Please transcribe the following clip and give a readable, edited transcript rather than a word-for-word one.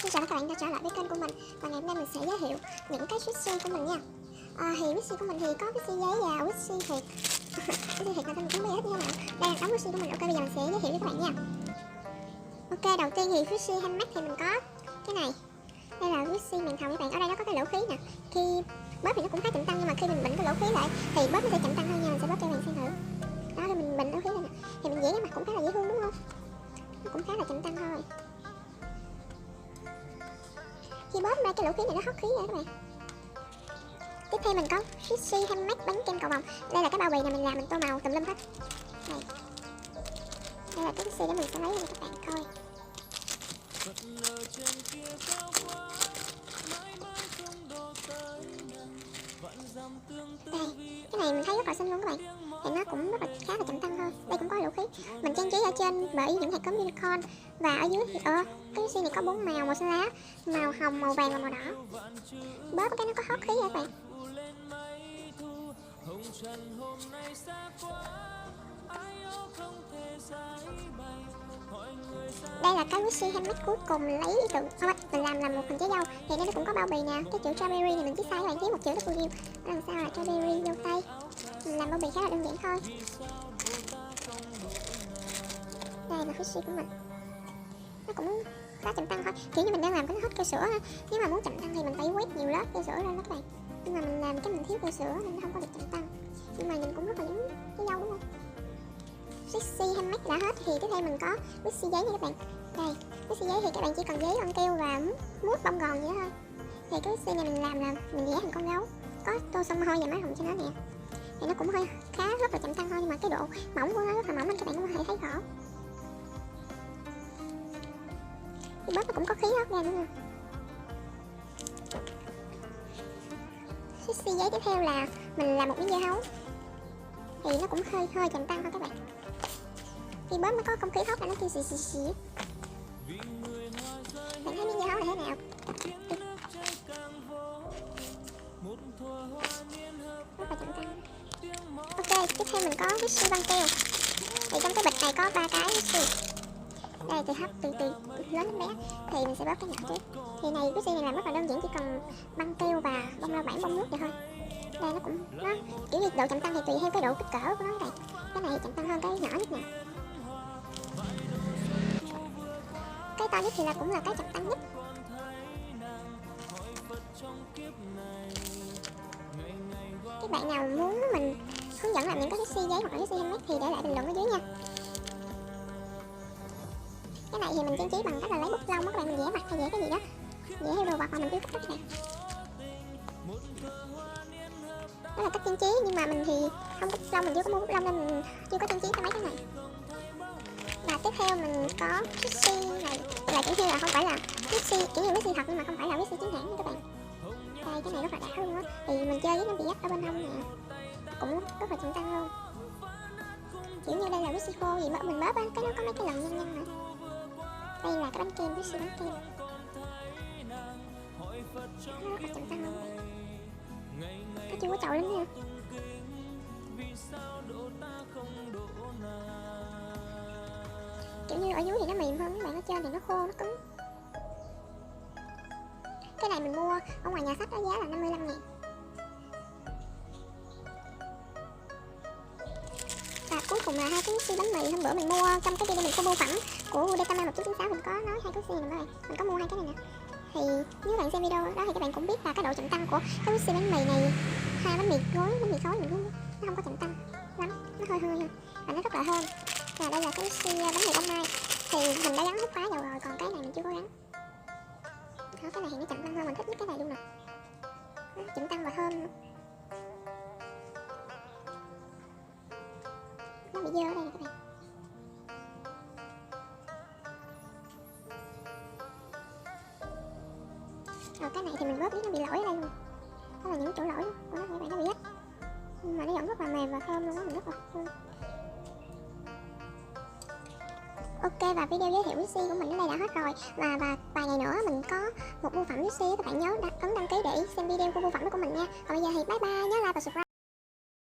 Xin chào các bạn đã trở lại với kênh của mình. Và ngày hôm nay mình sẽ giới thiệu những cái Wixi của mình nha. Thì Wixi của mình thì có Wixi giấy và Wixi thiệt. Wixi thiệt là tên mình cũng biết nha các bạn. Đây là đống Wixi của mình. Ok, bây giờ mình sẽ giới thiệu với các bạn nha. Ok, đầu tiên thì Wixi handmade thì mình có cái này. Đây là Wixi màng thầu các bạn. Ở đây nó có cái lỗ khí nè. Khi bóp thì nó cũng khá chậm tăng, nhưng mà khi mình bệnh cái lỗ khí lại thì bóp nó sẽ chậm tăng hơn nha. Mình sẽ bóp cho các bạn xem thử. Đó, thì mình bệnh lỗ khí này nè. Thì mình vẽ cái mặt cũng khá là dễ thương đúng không? Nó cũng khá là chậm tăng thôi. Khi bóp ra cái lỗ khí này nó hot khí rồi các bạn. Tiếp theo mình có Wixi handmade bánh kem cầu vồng. Đây là cái bao bì này mình làm, mình tô màu tùm lum hết. Này. Đây là cái Wixi để mình sẽ lấy cho các bạn coi. Đây, cái này mình thấy rất là xinh luôn các bạn. Thì nó cũng rất là khá là chậm tăng thôi. Đây cũng có lỗ khí. Mình trang trí ở trên bởi những hạt cốm unicorn. Và ở dưới thì cái Wixi này có 4 màu: màu xanh lá, màu hồng, màu vàng và màu đỏ. Bóp cái nó có hot khí rồi các bạn. Đây là cái Wixi handmade cuối cùng mình lấy ý tưởng mình làm là một hình trái dâu. Thì đây nó cũng có bao bì nè. Cái chữ strawberry này mình viết sai các bạn, thiếu một chữ đó cô yêu. Làm sao là strawberry dâu tây. Mình làm bao bì khá là đơn giản thôi. Đây là Wixi của mình. Nó cũng khá chậm tăng thôi. Kiểu như mình đang làm cái nó hết keo sữa ha. Nếu mà muốn chậm tăng thì mình phải quét nhiều lớp keo sữa lên đó các bạn. Nhưng mà mình làm cái mình thiếu keo sữa nên nó không có được chậm tăng. Nhưng mà nhìn cũng rất là giống cái dâu đúng không? Wixi handmade đã hết thì tiếp theo mình có Wixi giấy nha các bạn. Đây, Wixi giấy thì các bạn chỉ cần giấy, băng keo và mút bông gòn vậy thôi. Thì cái Wixi này mình làm là mình vẽ thành con gấu, có tô son môi và má hồng cho nó nè. Thì nó cũng hơi khá rất là chậm tăng thôi, nhưng mà cái độ mỏng của nó rất là mỏng nên các bạn cũng có thể thấy rõ. Thì bóp nó cũng có khí hót ra nữa nè. Wixi giấy tiếp theo là mình làm một miếng dưa hấu. Thì nó cũng hơi chậm tăng thôi các bạn. Khi bóp nó có không khí thoát ra nó kêu xì xì xì. Bạn thấy miếng dưa hấu là thế nào? Rất là chậm tăng. Ok, tiếp theo mình có Wixi băng keo. Thì trong cái bịch này có 3 cái Wixi. Đây từ thấp từ lớn đến bé. Thì mình sẽ bóp cái nhỏ trước. Thì này Wixi này làm rất là đơn giản, chỉ cần băng keo và bông lau bản, bông nước vậy thôi. Đây nó cũng nó kiểu như độ chậm tăng thì tùy theo cái độ kích cỡ của nó các bạn. Cái này chậm tăng hơn cái nhỏ nhất nè. Cái to nhất thì là cũng là cái chậm tăng nhất. Các bạn nào muốn mình hướng dẫn làm những cái Wixi giấy hoặc là Wixi handmade thì để lại bình luận ở dưới nha. Cái này thì mình trang trí bằng cách là lấy bút lông các bạn, mình vẽ mặt hay vẽ cái gì đó, vẽ theo đồ vật mà mình yêu thích các bạn. Đó là cách trang trí, nhưng mà mình thì không có bút lông, mình chưa có mua bút lông nên mình chưa có trang trí cái mấy cái này. Và tiếp theo mình có Wixi này, là kiểu như là không phải là Wixi, kiểu như Wixi thật nhưng mà không phải là Wixi chính hãng nha các bạn. Đây cái này rất là đã luôn á, thì mình chơi với nó bị dắt ở bên hông nè, cũng rất là chậm tăng luôn. Kiểu như đây là Wixi khô gì mình bóp á, cái nó có mấy cái lần nhân nhân nè. Đây là cái bánh kem, Wixi bánh kem. Nó rất là chậm tăng luôn. Nó chưa có trội lắm nha. Kiểu như ở dưới thì nó mềm hơn, các bạn, ở trên thì nó khô, nó cứng. Cái này mình mua ở ngoài nhà sách đó, giá là 55.000. Và cuối cùng là hai cái Wixi bánh mì hôm bữa mình mua trong cái video mình mua phẩm của Udetama 1996, mình có nói hai cái Wixi này các bạn. Mình có mua hai cái này nè. Thì nếu bạn xem video đó thì các bạn cũng biết là cái độ chậm tăng của cái Wixi bánh mì này, hai bánh mì gói, bánh mì khối mình thấy nó không có chậm tăng lắm, nó hơi thôi và nó rất là thơm. Và đây là cái Wixi bánh mì bông mai, thì mình đã gắn hút khóa vào rồi, còn cái này mình chưa có gắn. Đó, cái này thì nó chậm tăng hơn, mình thích nhất cái này luôn nè, nó chậm tăng và thơm nữa. Nó bị dơ ở đây nè các bạn. Rồi cái này thì mình bóp biết nó bị lỗi ở đây luôn. Đó là những chỗ lỗi của nó, các bạn, nó bị rách. Nhưng mà nó vẫn rất là mềm và thơm luôn á, mình rất là thương. Ok, và video giới thiệu Wixi của mình đến đây đã hết rồi. Và vài ngày nữa mình có một bưu phẩm Wixi, các bạn nhớ ấn đăng ký để xem video của bưu phẩm đó của mình nha. Còn bây giờ thì bye bye, nhớ like và subscribe.